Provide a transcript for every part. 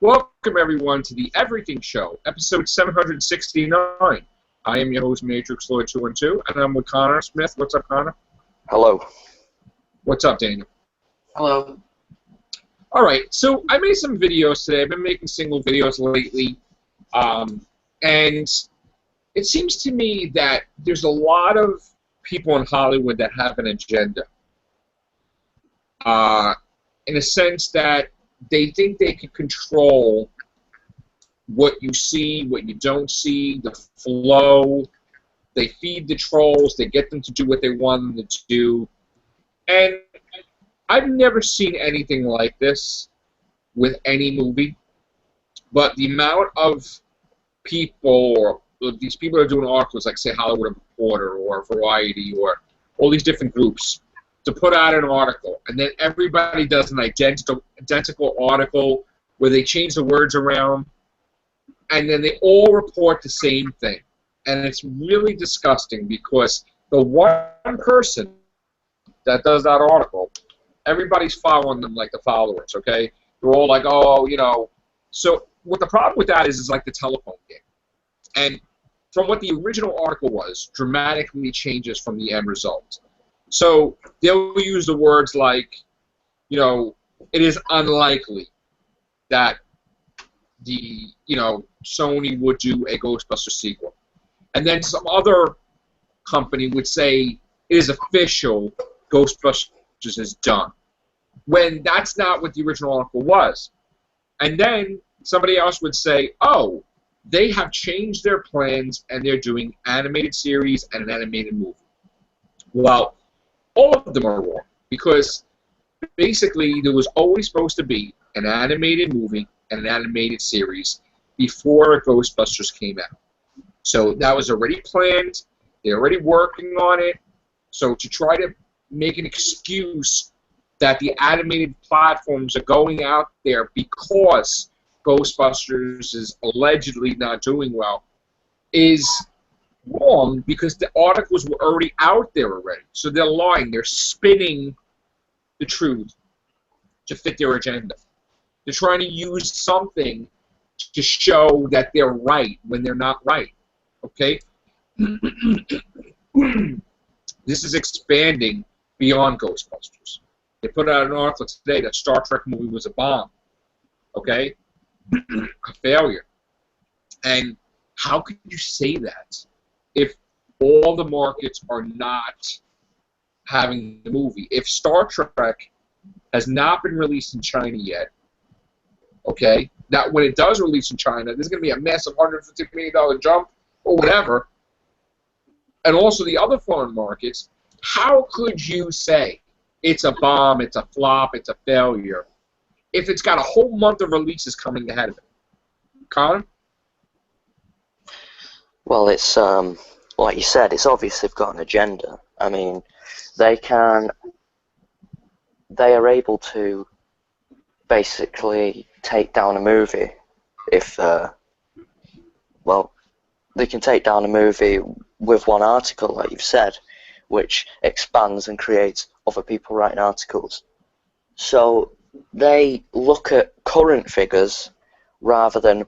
Welcome, everyone, to the Everything Show, episode 769. I am your host, Matrix Lord 212, and I'm with Connor Smith. What's up, Connor? Hello. What's up, Daniel? Hello. All right, so I made some videos today. I've been making single videos lately, and it seems to me that there's a lot of people in Hollywood that have an agenda, in a sense that they think they can control what you see, what you don't see, the flow. They feed the trolls. They get them to do what they want them to do. And I've never seen anything like this with any movie. But the amount of people, or these people that are doing articles like, say, Hollywood Reporter or Variety or all these different groups, to put out an article, and then everybody does an identical article where they change the words around, and then they all report the same thing. And it's really disgusting because the one person that does that article, everybody's following them like the followers, okay? They're all like, oh, you know. So what the problem with that is like the telephone game. And from what the original article was, dramatically changes from the end result. So they'll use the words like, you know, it is unlikely that Sony would do a Ghostbusters sequel. And then some other company would say it is official, Ghostbusters is done. When that's not what the original article was. And then somebody else would say, oh, they have changed their plans and they're doing animated series and an animated movie. Well, all of them are wrong, because basically there was always supposed to be an animated movie and an animated series before Ghostbusters came out. So that was already planned. They're already working on it. So to try to make an excuse that the animated platforms are going out there because Ghostbusters is allegedly not doing well is wrong, because the articles were already out there already. So they're lying. They're spinning the truth to fit their agenda. They're trying to use something to show that they're right when they're not right. Okay? This is expanding beyond Ghostbusters. They put out an article today that Star Trek movie was a bomb. Okay? A failure. And how could you say that if all the markets are not having the movie? If Star Trek has not been released in China yet, okay, that when it does release in China, there's going to be a massive $150 million jump or whatever, and also the other foreign markets, how could you say it's a bomb, it's a flop, it's a failure, if it's got a whole month of releases coming ahead of it? Colin? Well, it's like you said, it's obvious they've got an agenda. I mean, they are able to basically take down a movie if, well, they can take down a movie with one article, like you've said, which expands and creates other people writing articles. So they look at current figures rather than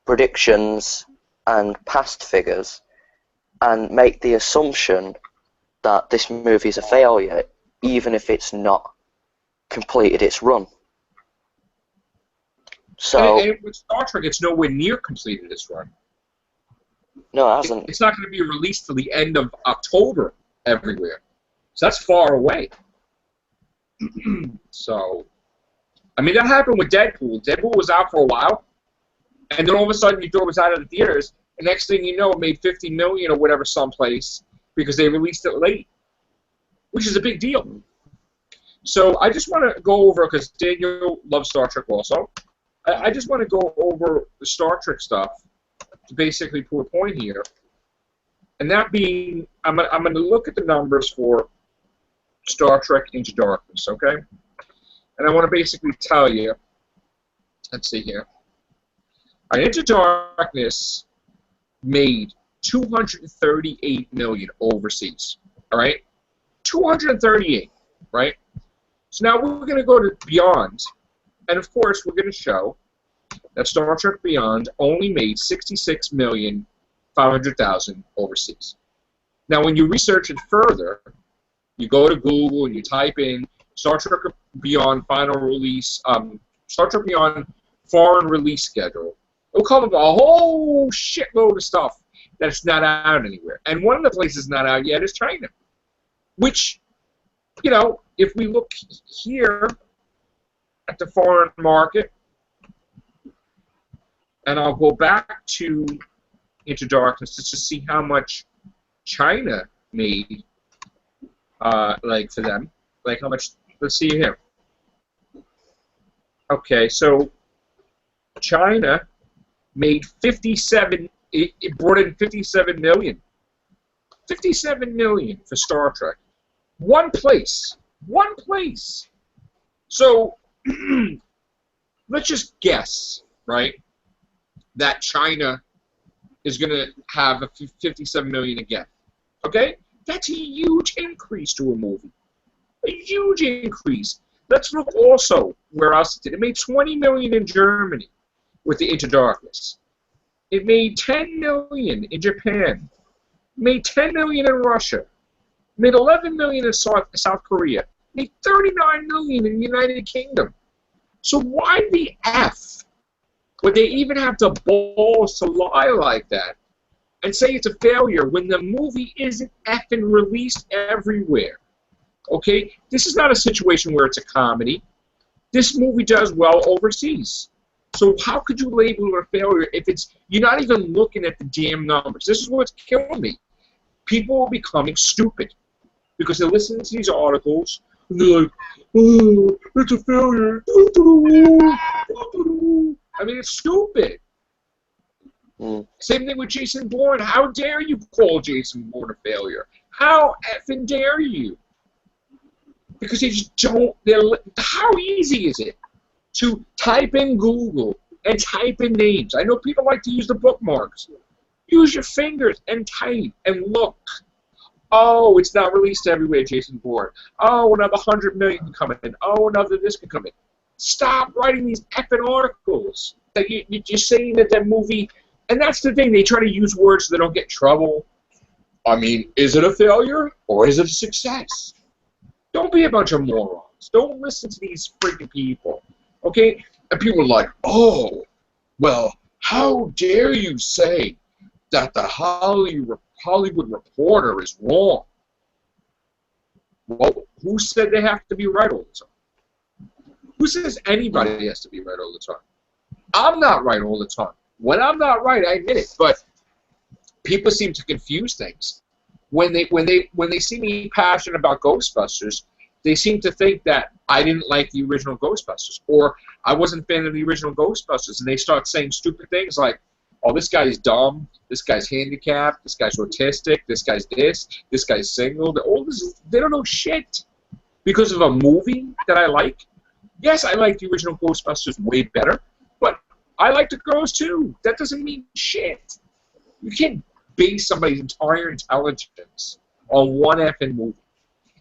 predictions and past figures and make the assumption that this movie is a failure, even if it's not completed its run. So, and with Star Trek, it's nowhere near completed its run. No, it hasn't. It's not going to be released till the end of October everywhere. So that's far away. So, I mean, that happened with Deadpool. Deadpool was out for a while, and then all of a sudden you throw it was out of the theaters, and next thing you know, it made $50 million or whatever someplace because they released it late, which is a big deal. So I just want to go over, because Daniel loves Star Trek also, I just want to go over the Star Trek stuff to basically put a point here. And that being, I'm going to look at the numbers for Star Trek Into Darkness, okay? And I want to basically tell you, let's see here. Into Darkness made $238 million overseas, all right? 238, right? So now we're going to go to Beyond, and of course we're going to show that Star Trek Beyond only made 66,500,000 overseas. Now, when you research it further, you go to Google and you type in Star Trek Beyond final release, Star Trek Beyond foreign release schedule. It'll come up a whole shitload of stuff that's not out anywhere. And one of the places not out yet is China, which, you know, if we look here at the foreign market, and I'll go back to Into Darkness just to see how much China made, like for them, like how much. Let's see here. Okay, so China made 57. It brought in 57 million. 57 million for Star Trek. One place. One place. So let's just guess, right, that China is going to have a 57 million again. Okay? That's a huge increase to a movie. A huge increase. Let's look also where else it did. It made 20 million in Germany with the Into Darkness. It made 10 million in Japan. It made 10 million in Russia. It made 11 million in South Korea. It made 39 million in the United Kingdom. So why the F would they even have the balls to lie like that and say it's a failure when the movie isn't effing released everywhere? Okay? This is not a situation where it's a comedy. This movie does well overseas. So how could you label it a failure if you're not even looking at the damn numbers? This is what's killing me. People are becoming stupid because they're listening to these articles and they're like, oh, it's a failure. I mean, it's stupid. Same thing with Jason Bourne. How dare you call Jason Bourne a failure? How effing dare you? Because they just don't. How easy is it to type in Google and type in names? I know people like to use the bookmarks. Use your fingers and type and look. Oh, it's not released everywhere, Jason Bourne. Oh, another 100 million can come in. Oh, another this can come in. Stop writing these effing articles. That you're saying that movie, and that's the thing. They try to use words so they don't get in trouble. I mean, is it a failure or is it a success? Don't be a bunch of morons. Don't listen to these freaking people. Okay? And people are like, oh, well, how dare you say that the Hollywood Reporter is wrong? Well, who said they have to be right all the time? Who says anybody has to be right all the time? I'm not right all the time. When I'm not right, I admit it. But people seem to confuse things. When they see me passionate about Ghostbusters, they seem to think that I didn't like the original Ghostbusters, or I wasn't a fan of the original Ghostbusters, and they start saying stupid things like, oh, this guy's dumb, this guy's handicapped, this guy's autistic, this guy's single. They don't know shit because of a movie that I like. Yes, I like the original Ghostbusters way better, but I like the girls too. That doesn't mean shit. You can't base somebody's entire intelligence on one effing movie.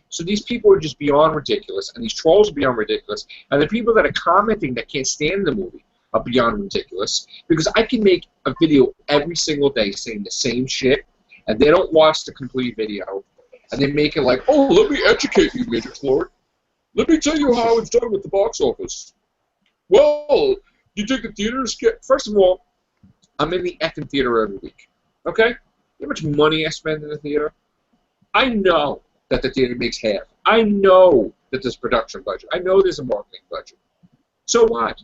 So these people are just beyond ridiculous, and these trolls are beyond ridiculous, and the people that are commenting that can't stand the movie are beyond ridiculous, because I can make a video every single day saying the same shit, and they don't watch the complete video, and they make it like, oh, let me educate you, Midget Lord. Let me tell you how it's done with the box office. Well, you think the theaters get... First of all, I'm in the effing theater every week. Okay? You know how much money I spend in the theater? I know that the theater makes half. I know that there's production budget. I know there's a marketing budget. So what?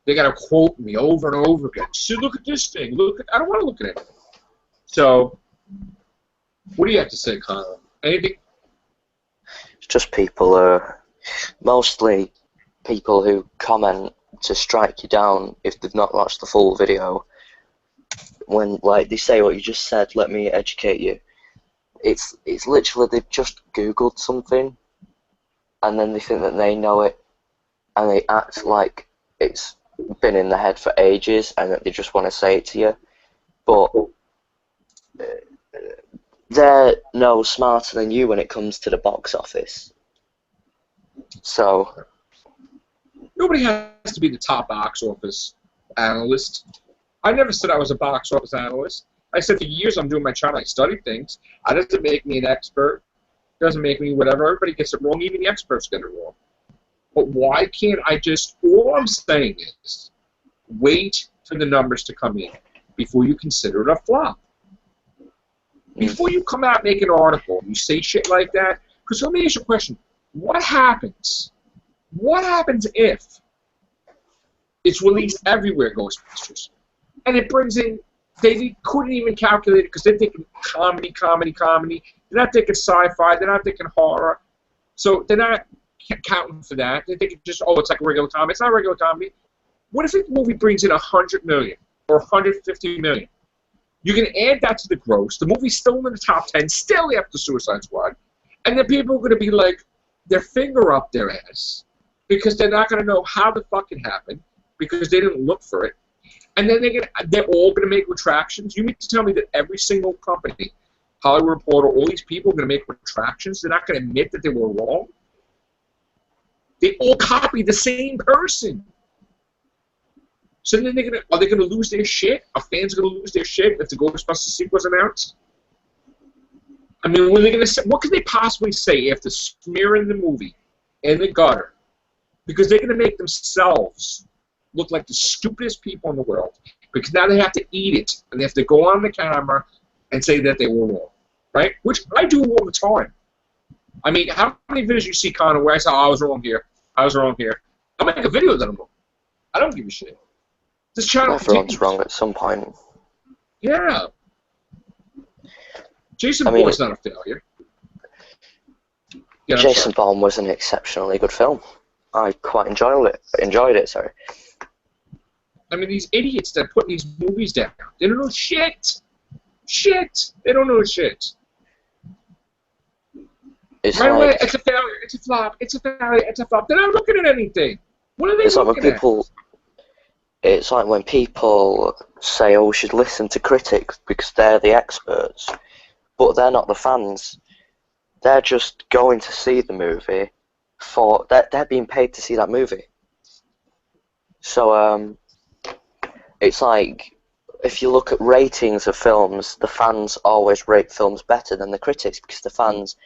They got to quote me over and over again. See, look at this thing. I don't want to look at it. So, what do you have to say, Connor? Anything? It's just people, mostly people who comment to strike you down if they've not watched the full video. When, like, they say what you just said, let me educate you. It's literally they've just Googled something, and then they think that they know it, and they act like it's been in their head for ages, and that they just want to say it to you. But they're no smarter than you when it comes to the box office. So Nobody has to be the top box office analyst. I never said I was a box office analyst. I said for years I'm doing my channel. I study things. That doesn't make me an expert. It doesn't make me whatever. Everybody gets it wrong. Even the experts get it wrong. But why can't I just, all I'm saying is, wait for the numbers to come in before you consider it a flop. Before you come out and make an article, you say shit like that, because let me ask you a question. What happens? What happens if it's released everywhere, Ghostbusters, and it brings in, they couldn't even calculate it because they're thinking comedy. They're not thinking sci-fi. They're not thinking horror. So they're not counting for that. They think just, oh, it's like a regular comedy. It's not a regular comedy. What if the movie brings in $100 million or $150 million? You can add that to the gross. The movie's still in the top 10, still after Suicide Squad. And then people are going to be like, their finger up their ass because they're not going to know how the fuck it happened because they didn't look for it. And then they're all going to make retractions. You mean to tell me that every single company, Hollywood Reporter, all these people are going to make retractions? They're not going to admit that they were wrong? They all copy the same person. So then are they going to lose their shit? Are fans going to lose their shit if the Ghostbusters sequel's announced? I mean, what are they going to say? What could they possibly say after smearing the movie in the gutter? Because they're going to make themselves look like the stupidest people in the world. Because now they have to eat it, and they have to go on the camera and say that they were wrong, right? Which I do all the time. I mean, how many videos you see, Connor, where I say, oh, I was wrong here, I was wrong here. I'll make a video that I'm wrong. I don't give a shit. This channel everyone's wrong at some point. Yeah. Jason Bourne's not a failure. Yeah, Jason Bourne was an exceptionally good film. I quite enjoyed it. Sorry. I mean, these idiots that put these movies down, they don't know shit. Shit. They don't know shit. It's right like, away, it's a failure. It's a flop. It's a failure. It's a flop. They're not looking at anything. What are they looking at? It's like when people say, oh, we should listen to critics because they're the experts, but they're not the fans. They're just going to see the movie they're being paid to see that movie. So it's like, if you look at ratings of films, the fans always rate films better than the critics because the fans,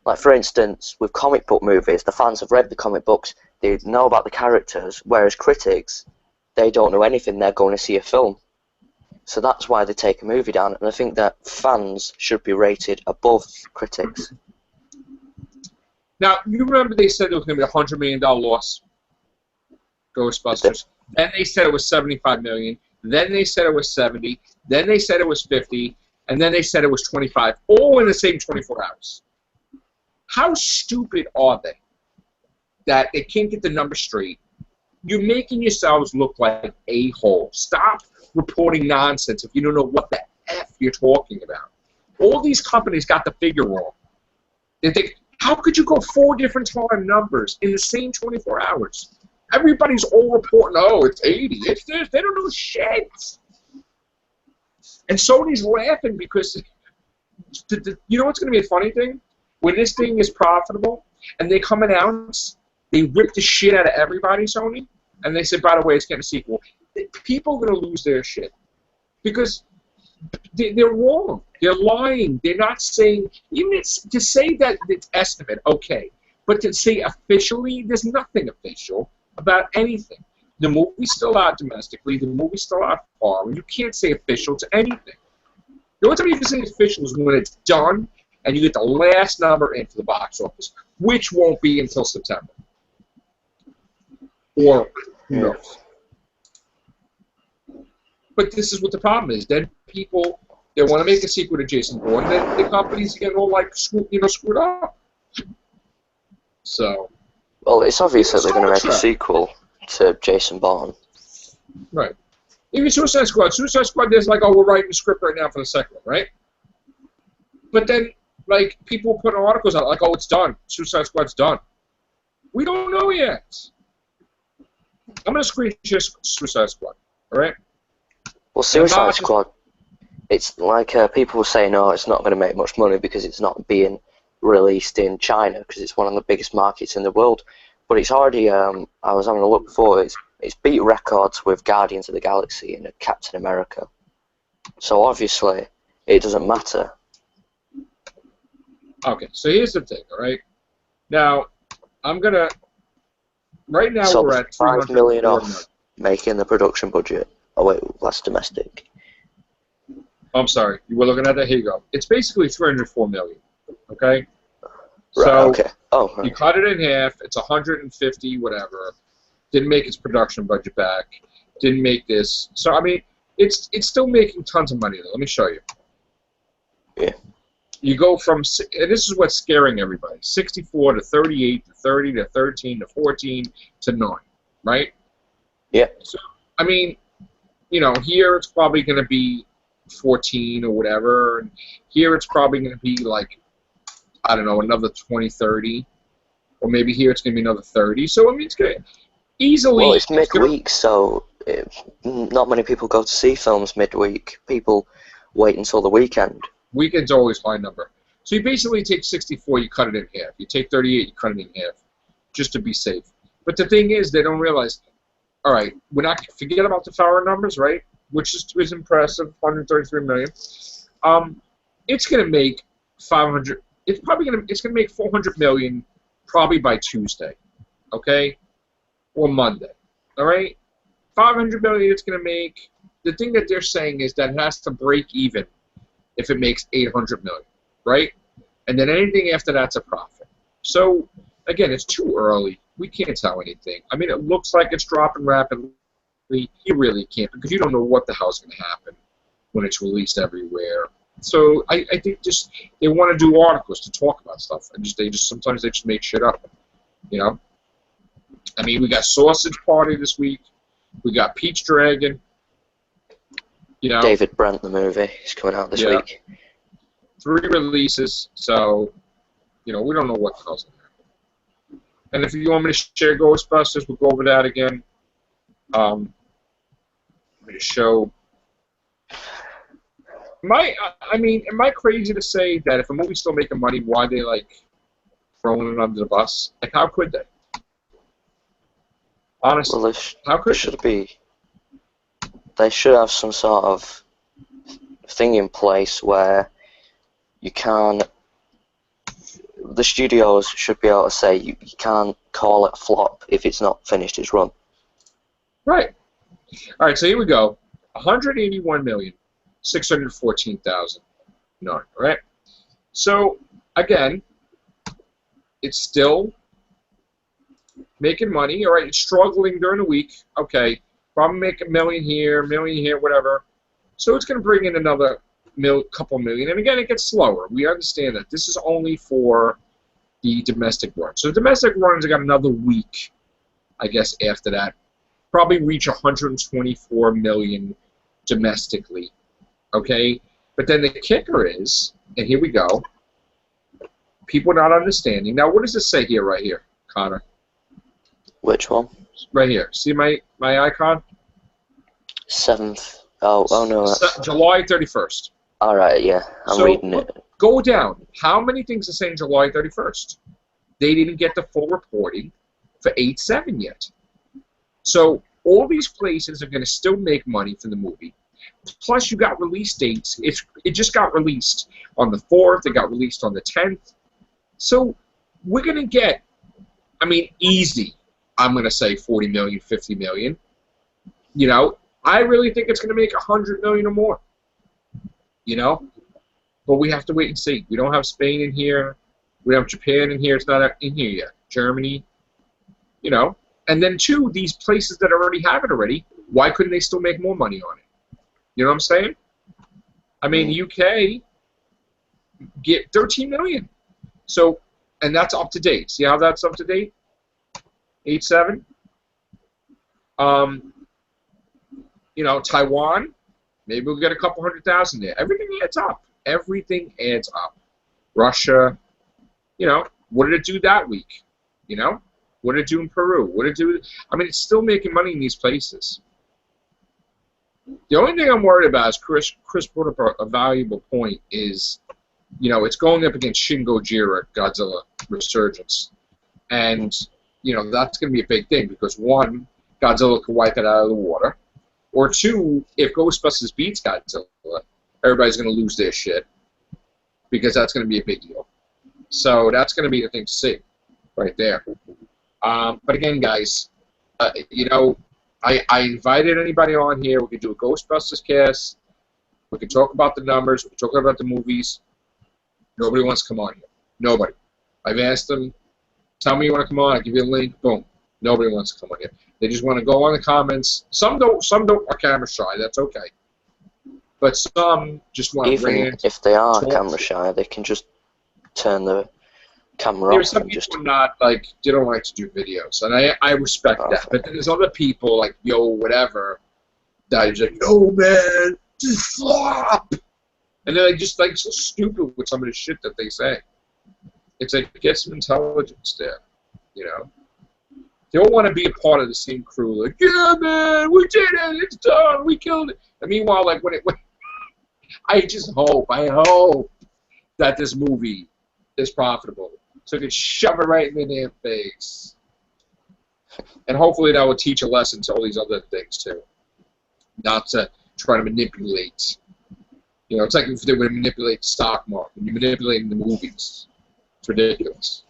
like for instance, with comic book movies, the fans have read the comic books, they know about the characters, whereas critics, they don't know anything, they're going to see a film. So that's why they take a movie down, and I think that fans should be rated above critics. Now, you remember they said there was going to be a $100 million loss, Ghostbusters. Then they said it was $75 million. Then they said it was 70. Then they said it was 50. And then they said it was 25. All in the same 24 hours. How stupid are they that they can't get the numbers straight? You're making yourselves look like a-holes. Stop reporting nonsense if you don't know what the F you're talking about. All these companies got the figure wrong. They think, how could you go 4 different time numbers in the same 24 hours? Everybody's all reporting, oh, it's 80, it's this. They don't know shit. And Sony's laughing because, you know what's going to be a funny thing? When this thing is profitable and they come announce, they rip the shit out of everybody, Sony, and they say, by the way, it's getting a sequel. People are going to lose their shit because they're wrong. They're lying. They're not saying, even to say that it's estimate, okay, but to say officially, there's nothing official about anything. The movie's still out domestically. The movie's still out foreign. You can't say official to anything. The only time you can say official is when it's done and you get the last number in for the box office, which won't be until September. Or who knows. But this is what the problem is. Then people, they want to make a sequel to Jason Bourne, then the companies get all like screwed up. So. Well, it's obvious that they're going to make a sequel to Jason Bourne. Right. Even Suicide Squad. Suicide Squad, there's like, oh, we're writing the script right now for the second one, right? But then, like, people put articles out like, oh, it's done. Suicide Squad's done. We don't know yet. I'm going to screenshot Suicide Squad, all right? Well, Suicide Squad, it's like people were saying, oh, it's not going to make much money because it's not being released in China because it's one of the biggest markets in the world. but it's already. I was having a look before. It's beat records with Guardians of the Galaxy and Captain America. So obviously, it doesn't matter. Okay, so here's the thing, all right? Now, I'm going to... Right now, So we're at $5 $304 million off making the production budget. Oh wait, that's domestic. I'm sorry. You were looking at that? Here you go. It's basically $304 million, okay? Right, So, okay. Oh, right. you cut it in half. It's 150, whatever. Didn't make its production budget back. Didn't make this. So, I mean, it's still making tons of money, though. Let me show you. Yeah. You go from, and this is what's scaring everybody, 64 to 38 to 30 to 13 to 14 to 9, right? Yeah. So, I mean, you know, here it's probably going to be 14 or whatever, and here it's probably going to be like, I don't know, another 20, 30, or maybe here it's going to be another 30. So, I mean, it's going to easily... Well, it's midweek, so not many people go to see films midweek. People wait until the weekend. Weekend's always high number. So you basically take 64, you cut it in half. You take 38, you cut it in half, just to be safe. But the thing is, they don't realize, all right, we're not, forget about the Farah numbers, right? Which is impressive, 133 million. It's going to make 500, it's going to make 400 million probably by Tuesday, okay? Or Monday, all right? 500 million it's going to make. The thing that they're saying is that it has to break even if it makes 800 million, right? And then anything after that's a profit. So, again, it's too early. We can't tell anything. I mean, it looks like it's dropping rapidly. You really can't, because you don't know what the hell's going to happen when it's released everywhere. So I think just they want to do articles to talk about stuff, and sometimes they just make shit up, you know? I mean, we got Sausage Party this week. We got Peach Dragon. You know, David Brent, the movie, is coming out this week. 3 releases, so, you know, we don't know what the hell's going to happen. And if you want me to share Ghostbusters, we'll go over that again. I'm going to show... I mean, am I crazy to say that if a movie's still making money, why they, like, throwing it under the bus? Like, how could they? Honestly, Well, how could they should have some sort of thing in place where you can't. The studios should be able to say you can't call it a flop if it's not finished its run. Right. All right, so here we go. 181,614,000. No, right? So, again, it's still making money. All right, it's struggling during the week. Okay, probably make $1 million here, whatever. So it's going to bring in another couple million. And again, it gets slower. We understand that. This is only for the domestic run. So the domestic runs got another week, I guess, after that. Probably reach 124 million domestically. Okay? But then the kicker is, and here we go, people not understanding. Now, what does this say here, right here, Connor? Which one? Right here. See my icon? 7th. Oh no. July 31st. All right, yeah, I'm reading it. Go down. How many things are saying July 31st? They didn't get the full reporting for 8/7 yet. So all these places are going to still make money from the movie. Plus, you got release dates. It just got released on the 4th. It got released on the 10th. So we're going to get, I mean, easy. I'm going to say 40 million, 50 million. You know, I really think it's going to make 100 million or more. You know? But we have to wait and see. We don't have Spain in here. We don't have Japan in here. It's not in here yet. Germany. You know? And then, two, these places that already have it already, why couldn't they still make more money on it? You know what I'm saying? I mean, UK get 13 million. So, and that's up to date. See how that's up to date? 8/7. You know, Taiwan, maybe we'll get a couple 100,000 there. Everything adds up. Everything adds up. Russia, you know, what did it do that week? You know? What did it do in Peru? What did it do? I mean, it's still making money in these places. The only thing I'm worried about is Chris brought up a valuable point is, you know, it's going up against Shin Gojira, Godzilla Resurgence. And, that's going to be a big thing because one, Godzilla could wipe it out of the water, or two, if Ghostbusters beats Godzilla, everybody's going to lose their shit because that's going to be a big deal. So that's going to be the thing to see right there. But again, guys, I invited anybody on here. We could do a Ghostbusters cast. We could talk about the numbers. We could talk about the movies. Nobody wants to come on here. Nobody. I've asked them, tell me you want to come on. I'll give you a link. Boom. Nobody wants to come on here. They just want to go on the comments. Some don't are camera shy. That's okay. But some just want to rant. Even if they are camera shy, they can just turn the camera There's off some and people just... not, like, they don't like to do videos. And I respect that. But then there's other people, like, whatever, that is like, no, man, just flop. And they're like, just, like, so stupid with some of the shit that they say. It's like, get some intelligence there, They all want to be a part of the same crew. Like, yeah, man, we did it. It's done. We killed it. And meanwhile, like, when I hope that this movie is profitable. So I can shove it right in their face. And hopefully that will teach a lesson to all these other things, too. Not to try to manipulate. It's like if they would manipulate the stock market. You're manipulating the movies. It's ridiculous.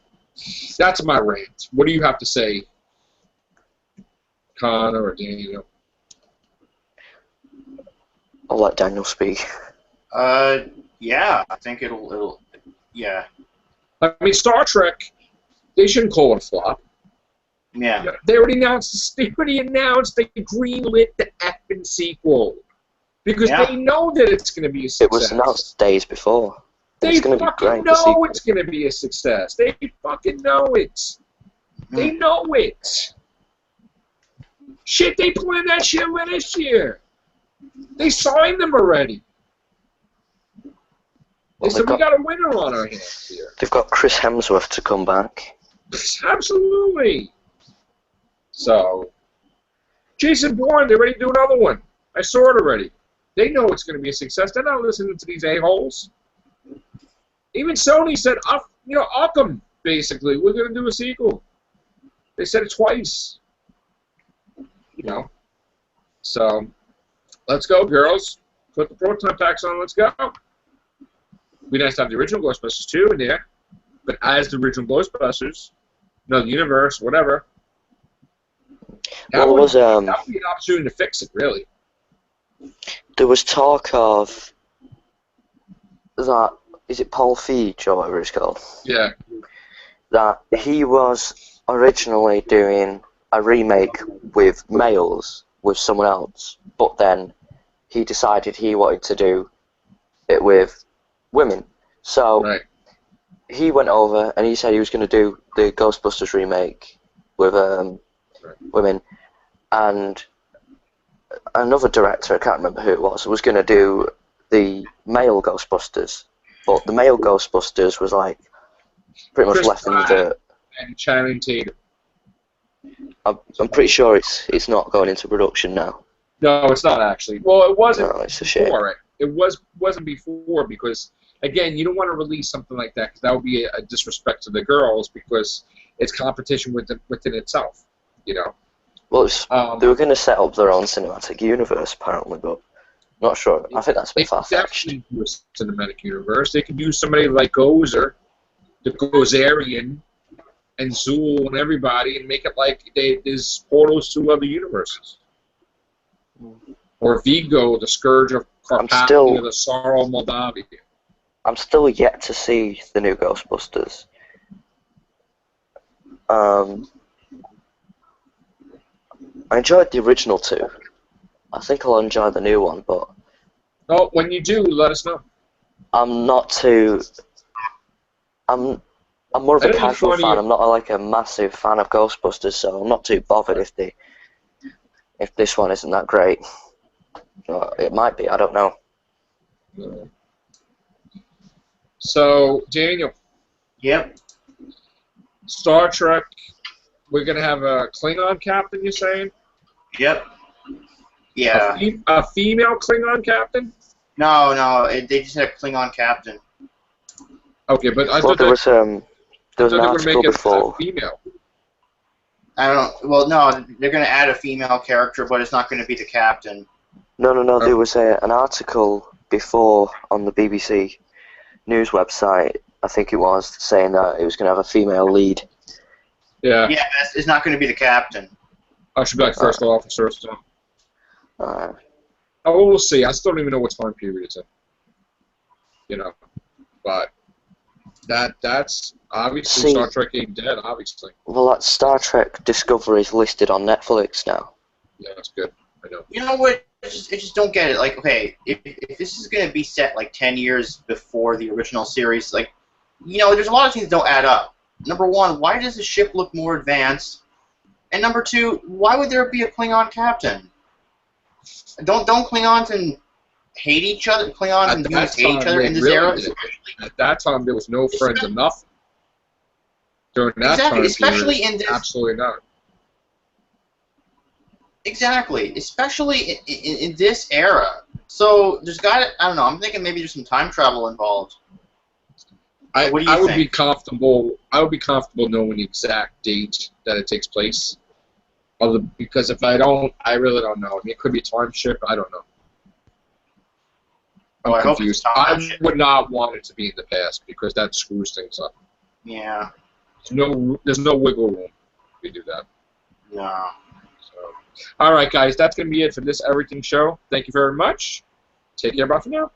That's my rant. What do you have to say, Connor or Daniel? I'll let Daniel speak. Yeah, I think it'll yeah. I mean, Star Trek, they shouldn't call it a flop. Yeah. They already announced they greenlit the effing sequel. Because they know that it's going to be a success. It was announced days before. They fucking know it's going to be a success. They fucking know it. They know it. Shit, they planned that shit last year. They signed them already. They said, we got a winner on our hands here. They've got Chris Hemsworth to come back. Absolutely. So, Jason Bourne, they're ready to do another one. I saw it already. They know it's going to be a success. They're not listening to these a-holes. Even Sony said, Arkham, basically. We're going to do a sequel. They said it twice. So, let's go, girls. Put the proton packs on. Let's go. We nice to have the original Ghostbusters 2 in there. But as the original Ghostbusters, the universe, whatever. That would be an opportunity to fix it, really. There was talk of that, is it Paul Feig or whatever it's called? Yeah. That he was originally doing a remake with males with someone else, but then he decided he wanted to do it with women. So he went over and he said he was going to do the Ghostbusters remake with women, and another director, I can't remember who it was going to do the male Ghostbusters, but the male Ghostbusters was like pretty much left in the dirt. And Channing Tatum. I'm pretty sure it's not going into production now. No, it's not actually. Well, it wasn't. No, it's a shame. Before it. It wasn't before because again, you don't want to release something like that because that would be a disrespect to the girls because it's competition within itself. Well, they were going to set up their own cinematic universe apparently, but not sure. I think that's a bit far-fetched. They could do a cinematic universe. They could use somebody like Gozer, the Gozerian, and Zool and everybody, and make it like there's portals to other universes. Or Vigo, the Scourge of Carpathia, the Sorrow of Moldavia. I'm still yet to see the new Ghostbusters. I enjoyed the original two. I think I'll enjoy the new one, but... Oh, when you do, let us know. I'm not too... I'm more of a casual fan. I'm not like a massive fan of Ghostbusters, so I'm not too bothered if this one isn't that great. It might be, I don't know. So, Daniel. Yep. Star Trek, we're going to have a Klingon captain, you're saying? Yep. Yeah. A female Klingon captain? No, they just had a Klingon captain. Okay, but I thought there was an they were article making before. female. I don't. Well, no, they're going to add a female character, but it's not going to be the captain. No. There was an article before on the BBC news website, I think it was, saying that it was going to have a female lead. Yeah. Yeah, it's not going to be the captain. I should be like first officer or something. Uh, Oh, we'll see. I still don't even know what time period it's in. You know, but that's obviously See- Star Trek ain't dead. Obviously, well, that Star Trek Discovery is listed on Netflix now. yeah, that's good. I know. You know what? I just don't get it. Like, okay, if this is going to be set like 10 years before the original series, like, you know, there's a lot of things that don't add up. Number one, why does the ship look more advanced? And number two, why would there be a Klingon captain? Don't Klingons and hate each other? Klingons and humans hate each other in this era? At that time, there was no friends or nothing. During that Exactly, time especially period, in this. absolutely not. Exactly, especially in this era. So there's got to, I don't know. I'm thinking maybe there's some time travel involved. I What do you would think? be comfortable. I would be comfortable knowing the exact date that it takes place. Because if I don't, I really don't know. I mean, it could be a time ship. I don't know. I'm Well, I hope it's confused. a time I ship. would not want it to be in the past because that screws things up. Yeah. There's no wiggle room if we do that. No. So, all right, guys, that's gonna be it for this Everything show. Thank you very much. Take care. Bye for now.